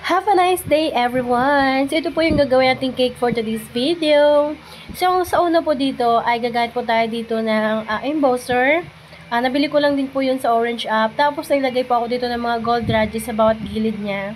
Have a nice day, everyone! So, ito po yung gagawin nating cake for today's video. So, sa una po dito, ay gagamit po tayo dito ng embosser. Nabili ko lang din po yun sa Orange App. Tapos, nilagay po ako dito ng mga gold radges sa bawat gilid niya.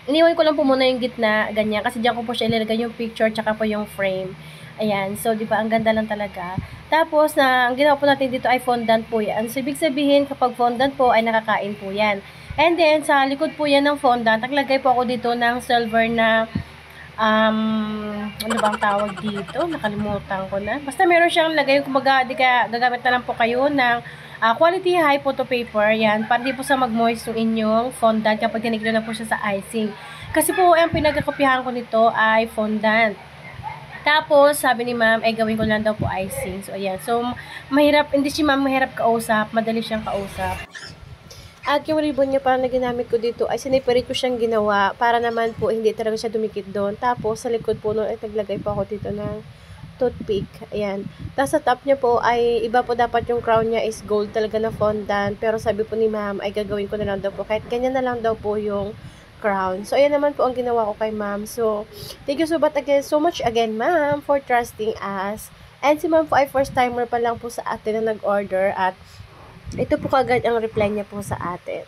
Iniwan ko lang po muna yung gitna, ganyan. Kasi diyan ko po siya ilalagay yung picture, tsaka po yung frame. Ayan. So, di ba, ang ganda lang talaga. Tapos, ang ginawa po natin dito ay fondant po yan. So, ibig sabihin, kapag fondant po, ay nakakain po yan. And then, sa likod po yan ng fondant, naglagay po ako dito ng silver na, ano bang tawag dito? Nakalimutan ko na. Basta meron siyang lagay, kumbaga, di kaya gagamit na lang po kayo ng quality high photo paper. Yan, para di po sa mag-moist yung inyong fondant kapag tinignan na po siya sa icing. Kasi po, ang pinagkakopyahan ko nito ay fondant. Tapos, sabi ni ma'am, ay gawin ko lang daw po icing. So, ayan. So, mahirap, hindi si ma'am mahirap kausap, madali siyang kausap. At yung ribbon niya parang na ginamit ko dito ay siniperate ko siyang ginawa para naman po hindi talaga siya dumikit doon. Tapos sa likod po noon ay naglagay po ako dito ng toothpick. Ayan. Tapos sa top niya po ay iba po dapat yung crown niya is gold talaga na fondant. Pero sabi po ni ma'am ay gagawin ko na lang daw po. Kahit ganyan na lang daw po yung crown. So ayan naman po ang ginawa ko kay ma'am. So thank you so much again ma'am for trusting us. And si ma'am po ay first timer pa lang po sa atin na nag-order at ito po kagad ang reply niya po sa atin.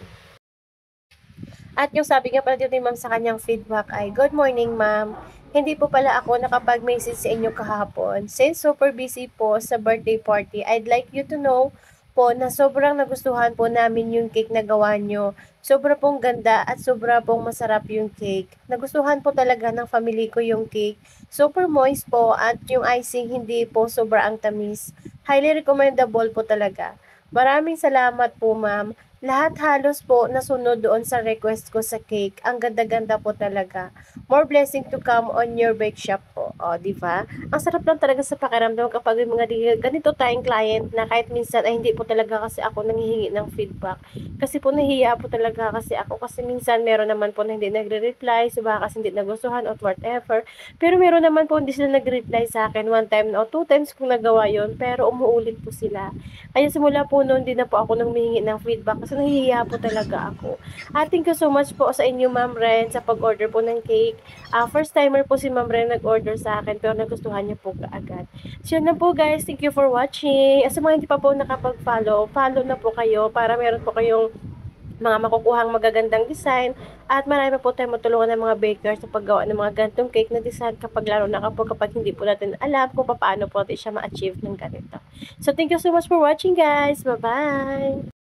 At yung sabi nga pala dito ni ma'am sa kanyang feedback ay, "Good morning ma'am. Hindi po pala ako nakapag-message sa inyo kahapon. Since super busy po sa birthday party, I'd like you to know po na sobrang nagustuhan po namin yung cake na gawa nyo. Sobra pong ganda at sobra pong masarap yung cake. Nagustuhan po talaga ng family ko yung cake. Super moist po at yung icing hindi po sobra ang tamis. Highly recommendable po talaga. Maraming salamat po ma'am. Lahat halos po nasunod doon sa request ko sa cake. Ang ganda-ganda po talaga. More blessing to come on your bake shop po." O, di ba? Ang sarap lang talaga sa pakiramdam kapag may mga ganito tayong client na kahit minsan ay hindi po talaga kasi ako nanghihingi ng feedback. Kasi po nahihiya po talaga kasi ako. Kasi minsan meron naman po na hindi nagre-reply. So baka kasi hindi nagustuhan or whatever. Pero meron naman po hindi sila nagre-reply sa akin. One time o two times kung nagawa yon. Pero umuulit po sila. Kaya simula po noon, din na po ako nang humingi ng feedback kasi nahihiya po talaga ako. Thank you so much po sa inyo, Ma'am Ren, sa pag-order po ng cake. First timer po si Ma'am Ren nag-order sa akin, pero nagustuhan niya po kaagad. So, yun na po guys. Thank you for watching. Sa mga hindi pa po nakapag-follow, follow na po kayo para meron po kayong mga makukuhang magagandang design at marami po tayong matulungan ng mga bakers sa paggawa ng mga ganitong cake na design lalo na kapag hindi po natin alam kung paano po natin siya ma-achieve ng ganito. So, thank you so much for watching guys. Bye-bye!